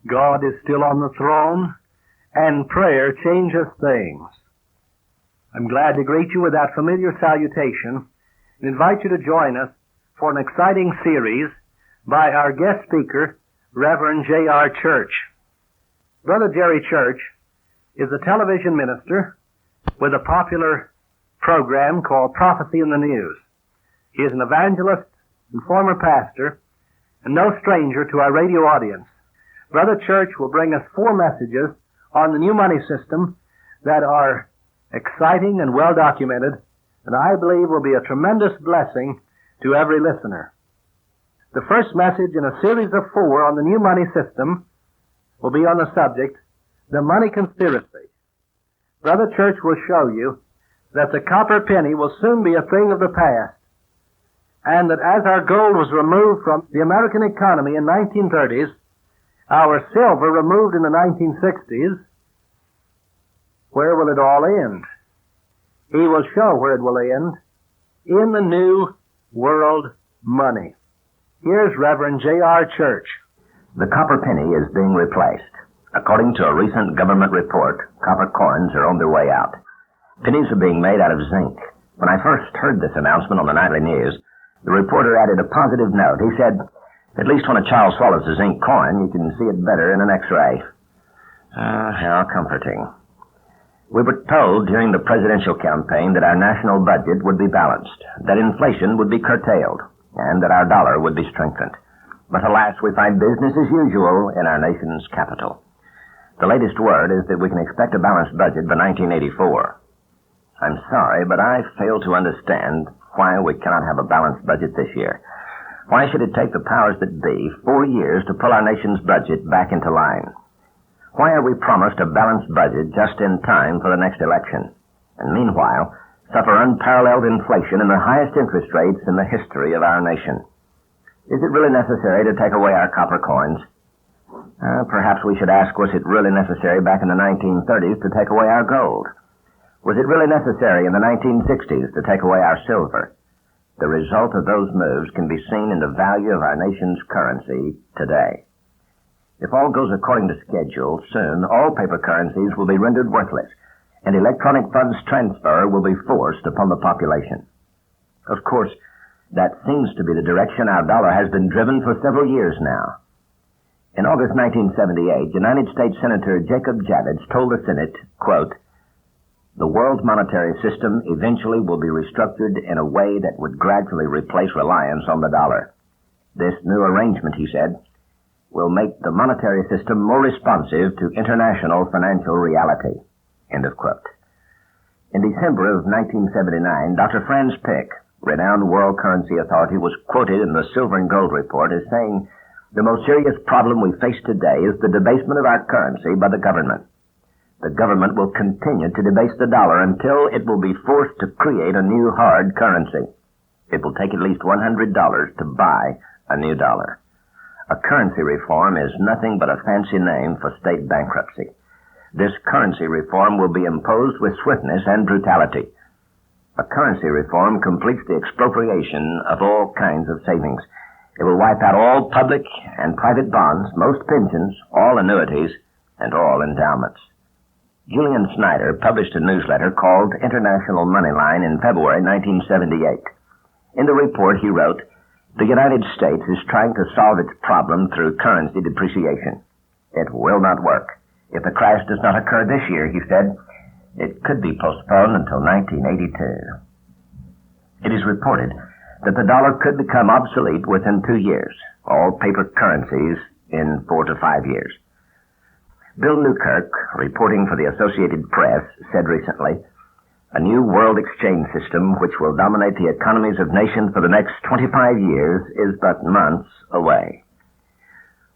God is still on the throne, and prayer changes things. I'm glad to greet you with that familiar salutation and invite you to join us for an exciting series by our guest speaker, Reverend J.R. Church. Brother Jerry Church is a television minister with a popular program called Prophecy in the News. He is an evangelist and former pastor, and no stranger to our radio audience. Brother Church will bring us 4 messages on the new money system that are exciting and well documented, and I believe will be a tremendous blessing to every listener. The first message in a series of 4 on the new money system will be on the subject, the money conspiracy. Brother Church will show you that the copper penny will soon be a thing of the past, and that as our gold was removed from the American economy in 1930s, our silver removed in the 1960s, where will it all end? He will show where it will end in the new world money. Here's Reverend J.R. Church. The copper penny is being replaced. According to a recent government report, copper coins are on their way out. Pennies are being made out of zinc. When I first heard this announcement on the nightly news, the reporter added a positive note. He said, "At least when a child swallows a zinc coin, you can see it better in an X-ray." How comforting. We were told during the presidential campaign that our national budget would be balanced, that inflation would be curtailed, and that our dollar would be strengthened. But alas, we find business as usual in our nation's capital. The latest word is that we can expect a balanced budget by 1984. I'm sorry, but I fail to understand why we cannot have a balanced budget this year. Why should it take the powers that be 4 years to pull our nation's budget back into line? Why are we promised a balanced budget just in time for the next election, and meanwhile suffer unparalleled inflation and the highest interest rates in the history of our nation? Is it really necessary to take away our copper coins? Perhaps we should ask, was it really necessary back in the 1930s to take away our gold? Was it really necessary in the 1960s to take away our silver? The result of those moves can be seen in the value of our nation's currency today. If all goes according to schedule, soon all paper currencies will be rendered worthless, and electronic funds transfer will be forced upon the population. Of course, that seems to be the direction our dollar has been driven for several years now. In August 1978, United States Senator Jacob Javits told the Senate, quote, "The world monetary system eventually will be restructured in a way that would gradually replace reliance on the dollar. This new arrangement," he said, "will make the monetary system more responsive to international financial reality." End of quote. In December of 1979, Dr. Franz Pick, renowned World Currency Authority, was quoted in the Silver and Gold Report as saying, "The most serious problem we face today is the debasement of our currency by the government. The government will continue to debase the dollar until it will be forced to create a new hard currency. It will take at least $100 to buy a new dollar. A currency reform is nothing but a fancy name for state bankruptcy. This currency reform will be imposed with swiftness and brutality. A currency reform completes the expropriation of all kinds of savings. It will wipe out all public and private bonds, most pensions, all annuities, and all endowments." Julian Snyder published a newsletter called International Moneyline in February 1978. In the report he wrote, "The United States is trying to solve its problem through currency depreciation. It will not work. If the crash does not occur this year," he said, "it could be postponed until 1982. It is reported that the dollar could become obsolete within 2 years, all paper currencies in 4 to 5 years. Bill Newkirk, reporting for the Associated Press, said recently, "A new world exchange system which will dominate the economies of nations for the next 25 years is but months away."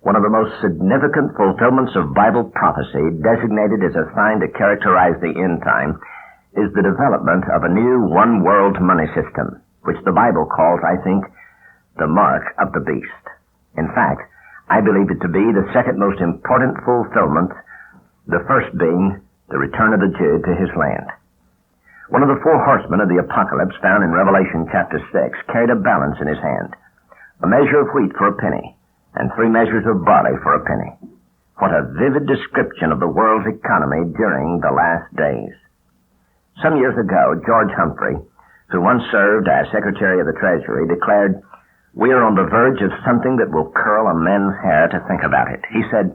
One of the most significant fulfillments of Bible prophecy, designated as a sign to characterize the end time, is the development of a new one-world money system, which the Bible calls, I think, the mark of the beast. In fact, I believe it to be the second most important fulfillment, the first being the return of the Jew to his land. One of the 4 horsemen of the apocalypse found in Revelation chapter 6 carried a balance in his hand, a measure of wheat for a penny, and 3 measures of barley for a penny. What a vivid description of the world's economy during the last days. Some years ago, George Humphrey, who once served as Secretary of the Treasury, declared, "We are on the verge of something that will curl a man's hair to think about it." He said,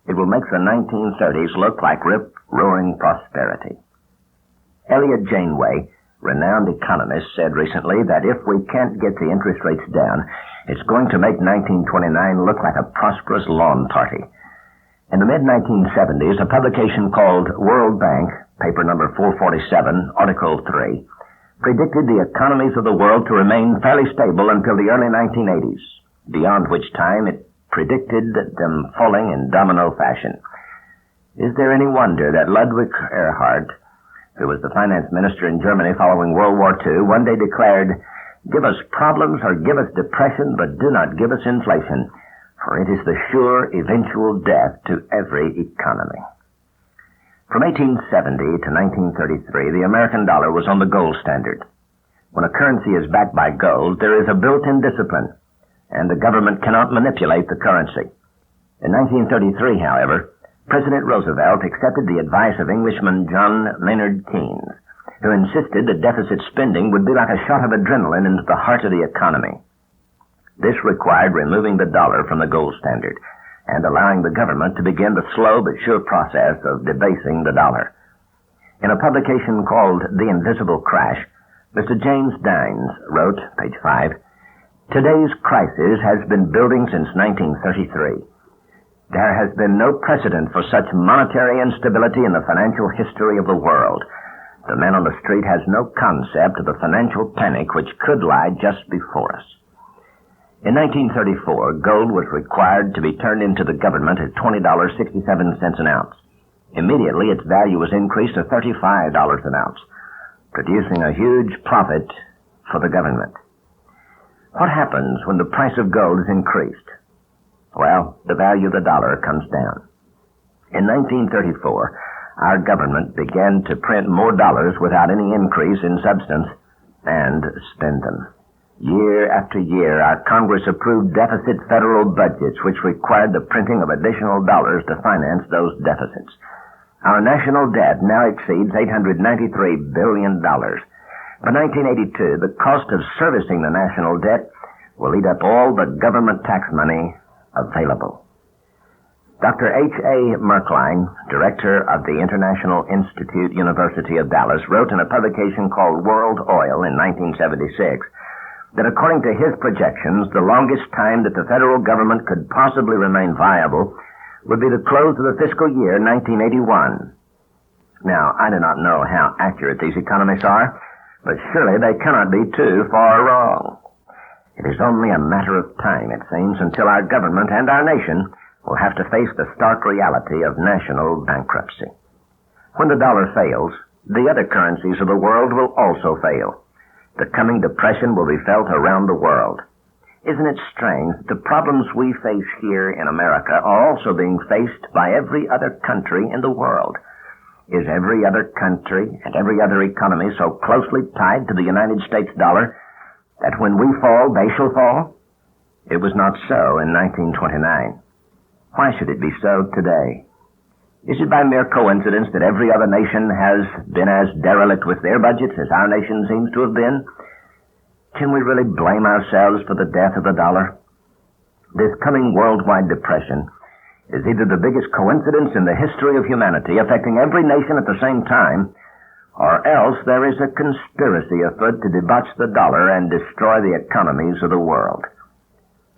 "It will make the 1930s look like rip-roaring prosperity." Elliot Janeway, renowned economist, said recently that if we can't get the interest rates down, it's going to make 1929 look like a prosperous lawn party. In the mid-1970s, a publication called World Bank, paper number 447, article 3, predicted the economies of the world to remain fairly stable until the early 1980s, beyond which time it predicted them falling in domino fashion. Is there any wonder that Ludwig Erhard, who was the finance minister in Germany following World War II, one day declared, "Give us problems or give us depression, but do not give us inflation, for it is the sure eventual death to every economy." From 1870 to 1933, the American dollar was on the gold standard. When a currency is backed by gold, there is a built-in discipline, and the government cannot manipulate the currency. In 1933, however, President Roosevelt accepted the advice of Englishman John Maynard Keynes, who insisted that deficit spending would be like a shot of adrenaline into the heart of the economy. This required removing the dollar from the gold standard and allowing the government to begin the slow but sure process of debasing the dollar. In a publication called The Invisible Crash, Mr. James Dines wrote, page 5, "Today's crisis has been building since 1933. There has been no precedent for such monetary instability in the financial history of the world. The man on the street has no concept of the financial panic which could lie just before us." In 1934, gold was required to be turned into the government at $20.67 an ounce. Immediately, its value was increased to $35 an ounce, producing a huge profit for the government. What happens when the price of gold is increased? Well, the value of the dollar comes down. In 1934, our government began to print more dollars without any increase in substance and spend them. Year after year, our Congress approved deficit federal budgets which required the printing of additional dollars to finance those deficits. Our national debt now exceeds $893 billion. By 1982, the cost of servicing the national debt will eat up all the government tax money available. Dr. H.A. Merklein, director of the International Institute University of Dallas, wrote in a publication called World Oil in 1976 that according to his projections, the longest time that the federal government could possibly remain viable would be the close of the fiscal year 1981. Now, I do not know how accurate these economists are, but surely they cannot be too far wrong. It is only a matter of time, it seems, until our government and our nation will have to face the stark reality of national bankruptcy. When the dollar fails, the other currencies of the world will also fail. The coming depression will be felt around the world. Isn't it strange that the problems we face here in America are also being faced by every other country in the world? Is every other country and every other economy so closely tied to the United States dollar that when we fall, they shall fall? It was not so in 1929. Why should it be so today? Is it by mere coincidence that every other nation has been as derelict with their budgets as our nation seems to have been? Can we really blame ourselves for the death of the dollar? This coming worldwide depression is either the biggest coincidence in the history of humanity, affecting every nation at the same time, or else there is a conspiracy afoot to debauch the dollar and destroy the economies of the world.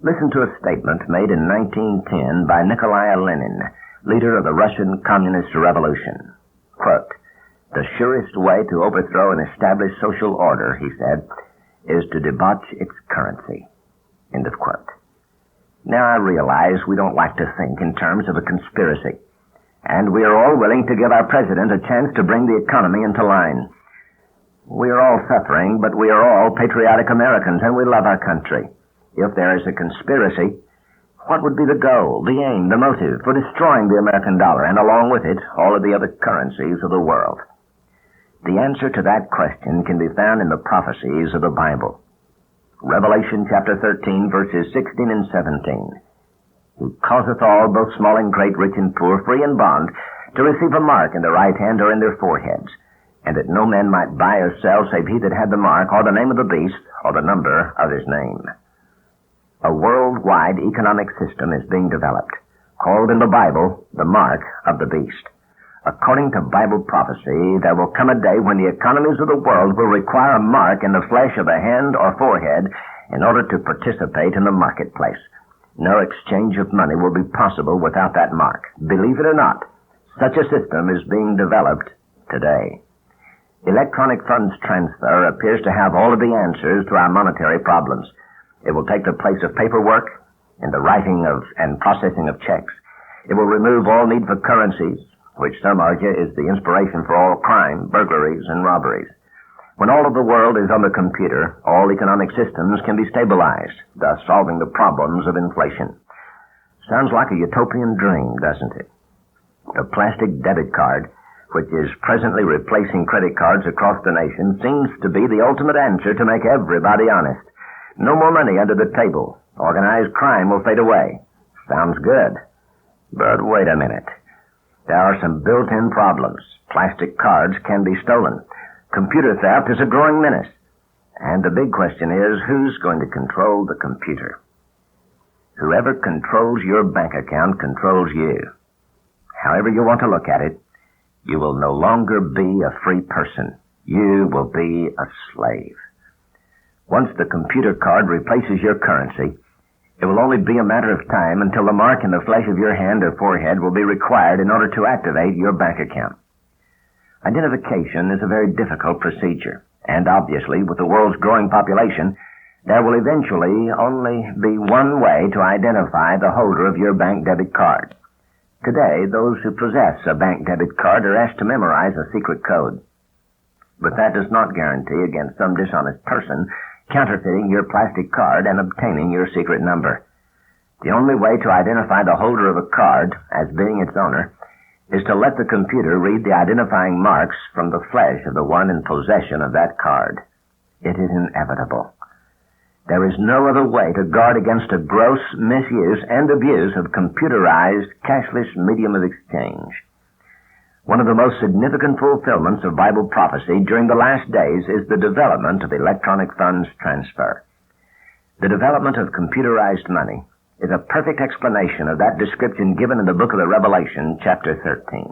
Listen to a statement made in 1910 by Nikolai Lenin, leader of the Russian Communist Revolution. Quote, "The surest way to overthrow an established social order," he said, "is to debauch its currency." End of quote. Now I realize we don't like to think in terms of a conspiracy, and we are all willing to give our president a chance to bring the economy into line. We are all suffering, but we are all patriotic Americans, and we love our country. If there is a conspiracy, what would be the goal, the aim, the motive for destroying the American dollar, and along with it, all of the other currencies of the world? The answer to that question can be found in the prophecies of the Bible. Revelation chapter 13, verses 16 and 17. He causeth all, both small and great, rich and poor, free and bond, to receive a mark in the right hand or in their foreheads, and that no man might buy or sell save he that had the mark, or the name of the beast, or the number of his name. A worldwide economic system is being developed, called in the Bible the mark of the beast. According to Bible prophecy, there will come a day when the economies of the world will require a mark in the flesh of a hand or forehead in order to participate in the marketplace. No exchange of money will be possible without that mark. Believe it or not, such a system is being developed today. Electronic funds transfer appears to have all of the answers to our monetary problems. It will take the place of paperwork in the writing of and processing of checks. It will remove all need for currencies, which some argue is the inspiration for all crime, burglaries, and robberies. When all of the world is on the computer, all economic systems can be stabilized, thus solving the problems of inflation. Sounds like a utopian dream, doesn't it? The plastic debit card, which is presently replacing credit cards across the nation, seems to be the ultimate answer to make everybody honest. No more money under the table. Organized crime will fade away. Sounds good. But wait a minute. There are some built-in problems. Plastic cards can be stolen. Computer theft is a growing menace. And the big question is, who's going to control the computer? Whoever controls your bank account controls you. However you want to look at it, you will no longer be a free person. You will be a slave. Once the computer card replaces your currency, it will only be a matter of time until the mark in the flesh of your hand or forehead will be required in order to activate your bank account. Identification is a very difficult procedure, and obviously, with the world's growing population, there will eventually only be one way to identify the holder of your bank debit card. Today, those who possess a bank debit card are asked to memorize a secret code. But that does not guarantee against some dishonest person counterfeiting your plastic card and obtaining your secret number. The only way to identify the holder of a card as being its owner is to let the computer read the identifying marks from the flesh of the one in possession of that card. It is inevitable. There is no other way to guard against a gross misuse and abuse of computerized, cashless medium of exchange. One of the most significant fulfillments of Bible prophecy during the last days is the development of electronic funds transfer. The development of computerized money is a perfect explanation of that description given in the book of the Revelation, chapter 13.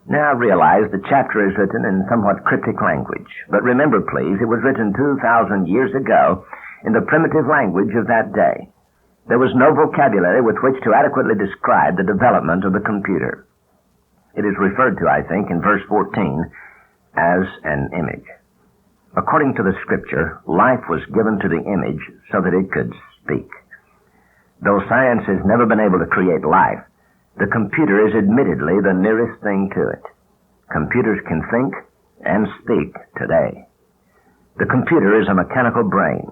Now realize the chapter is written in somewhat cryptic language, but remember, please, it was written 2,000 years ago in the primitive language of that day. There was no vocabulary with which to adequately describe the development of the computer. It is referred to, I think, in verse 14 as an image. According to the scripture, life was given to the image so that it could speak. Though science has never been able to create life, the computer is admittedly the nearest thing to it. Computers can think and speak today. The computer is a mechanical brain.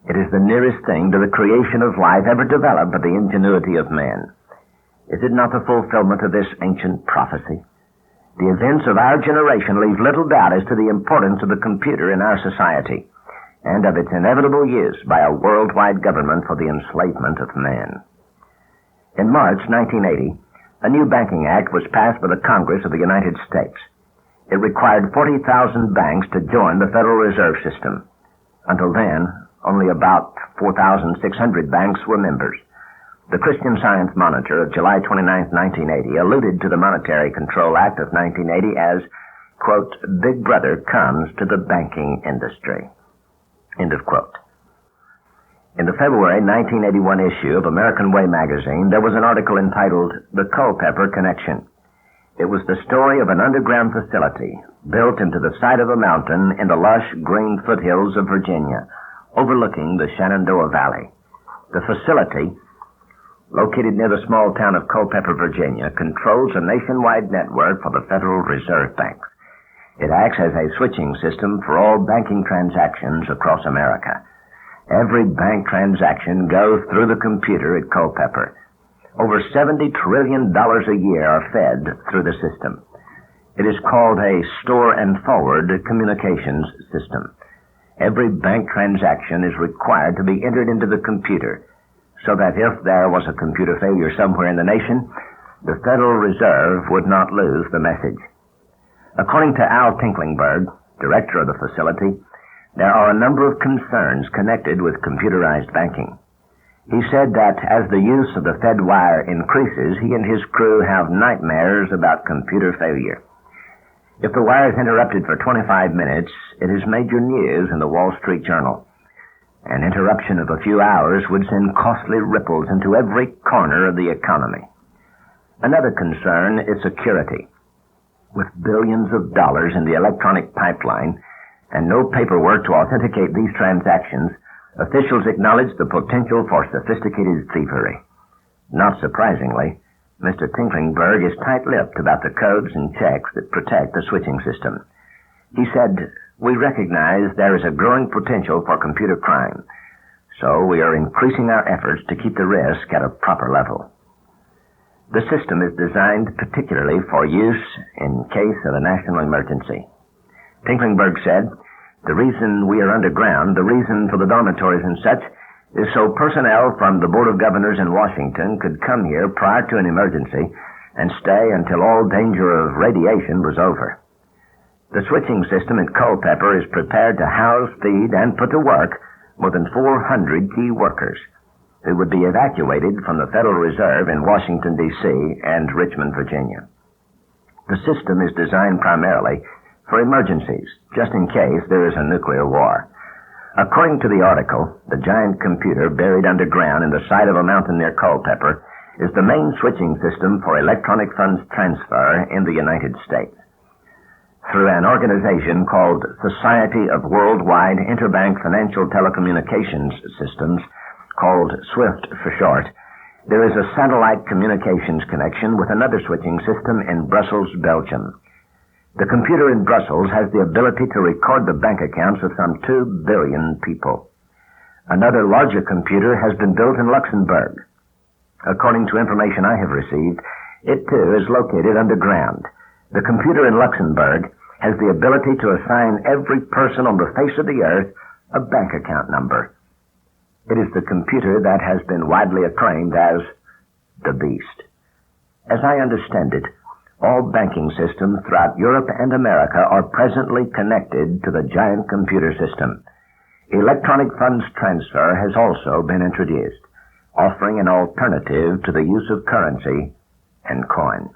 It is the nearest thing to the creation of life ever developed by the ingenuity of man. Is it not the fulfillment of this ancient prophecy? The events of our generation leave little doubt as to the importance of the computer in our society and of its inevitable use by a worldwide government for the enslavement of man. In March 1980, a new banking act was passed by the Congress of the United States. It required 40,000 banks to join the Federal Reserve System. Until then, only about 4,600 banks were members. The Christian Science Monitor of July 29, 1980, alluded to the Monetary Control Act of 1980 as, quote, Big Brother comes to the banking industry, end of quote. In the February 1981 issue of American Way magazine, there was an article entitled The Culpeper Connection. It was the story of an underground facility built into the side of a mountain in the lush green foothills of Virginia, overlooking the Shenandoah Valley. The facility, located near the small town of Culpeper, Virginia, controls a nationwide network for the Federal Reserve Bank. It acts as a switching system for all banking transactions across America. Every bank transaction goes through the computer at Culpeper. Over $70 trillion a year are fed through the system. It is called a store and forward communications system. Every bank transaction is required to be entered into the computer, so that if there was a computer failure somewhere in the nation, the Federal Reserve would not lose the message. According to Al Tinklingberg, director of the facility, there are a number of concerns connected with computerized banking. He said that as the use of the Fed wire increases, he and his crew have nightmares about computer failure. If the wire is interrupted for 25 minutes, it is major news in the Wall Street Journal. An interruption of a few hours would send costly ripples into every corner of the economy. Another concern is security. With billions of dollars in the electronic pipeline and no paperwork to authenticate these transactions, officials acknowledge the potential for sophisticated thievery. Not surprisingly, Mr. Tinklingberg is tight-lipped about the codes and checks that protect the switching system. He said, "We recognize there is a growing potential for computer crime, so we are increasing our efforts to keep the risk at a proper level." The system is designed particularly for use in case of a national emergency. Tinklingberg said, "The reason we are underground, the reason for the dormitories and such, is so personnel from the Board of Governors in Washington could come here prior to an emergency and stay until all danger of radiation was over. The switching system at Culpeper is prepared to house, feed, and put to work more than 400 key workers who would be evacuated from the Federal Reserve in Washington, D.C. and Richmond, Virginia. The system is designed primarily for emergencies, just in case there is a nuclear war. According to the article, the giant computer buried underground in the side of a mountain near Culpeper is the main switching system for electronic funds transfer in the United States. Through an organization called Society of Worldwide Interbank Financial Telecommunications Systems, called SWIFT for short, there is a satellite communications connection with another switching system in Brussels, Belgium. The computer in Brussels has the ability to record the bank accounts of some 2 billion people. Another larger computer has been built in Luxembourg. According to information I have received, it too is located underground. The computer in Luxembourg has the ability to assign every person on the face of the earth a bank account number. It is the computer that has been widely acclaimed as the Beast. As I understand it, all banking systems throughout Europe and America are presently connected to the giant computer system. Electronic funds transfer has also been introduced, offering an alternative to the use of currency and coin.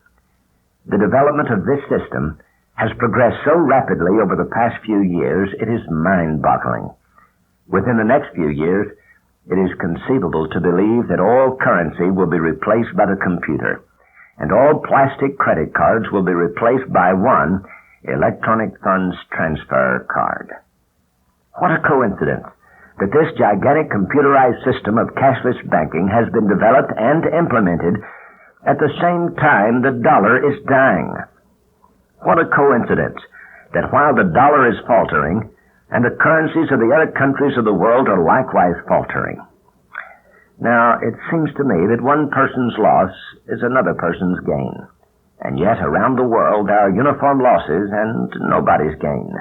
The development of this system has progressed so rapidly over the past few years, it is mind-boggling. Within the next few years, it is conceivable to believe that all currency will be replaced by the computer, and all plastic credit cards will be replaced by one electronic funds transfer card. What a coincidence that this gigantic computerized system of cashless banking has been developed and implemented at the same time the dollar is dying. What a coincidence that while the dollar is faltering and the currencies of the other countries of the world are likewise faltering. Now, it seems to me that one person's loss is another person's gain. And yet, around the world, there are uniform losses and nobody's gain.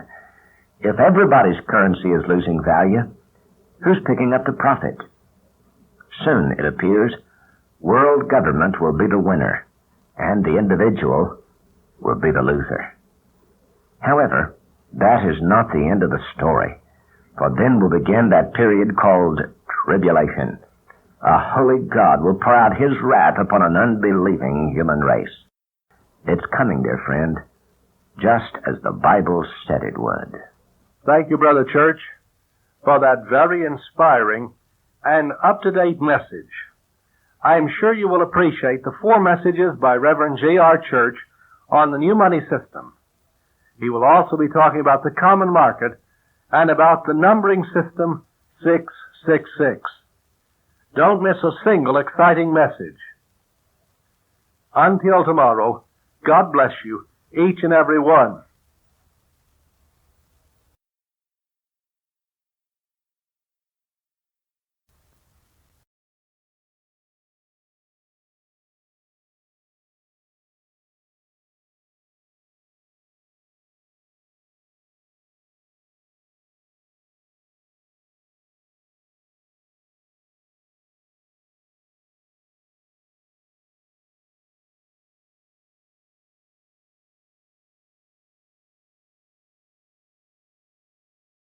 If everybody's currency is losing value, who's picking up the profit? Soon, it appears, world government will be the winner, and the individual will be the loser. However, that is not the end of the story, for then will begin that period called tribulation. A holy God will pour out his wrath upon an unbelieving human race. It's coming, dear friend, just as the Bible said it would. Thank you, Brother Church, for that very inspiring and up-to-date message. I am sure you will appreciate the 4 messages by Reverend J.R. Church on the new money system. He will also be talking about the common market and about the numbering system 666. Don't miss a single exciting message. Until tomorrow, God bless you, each and every one.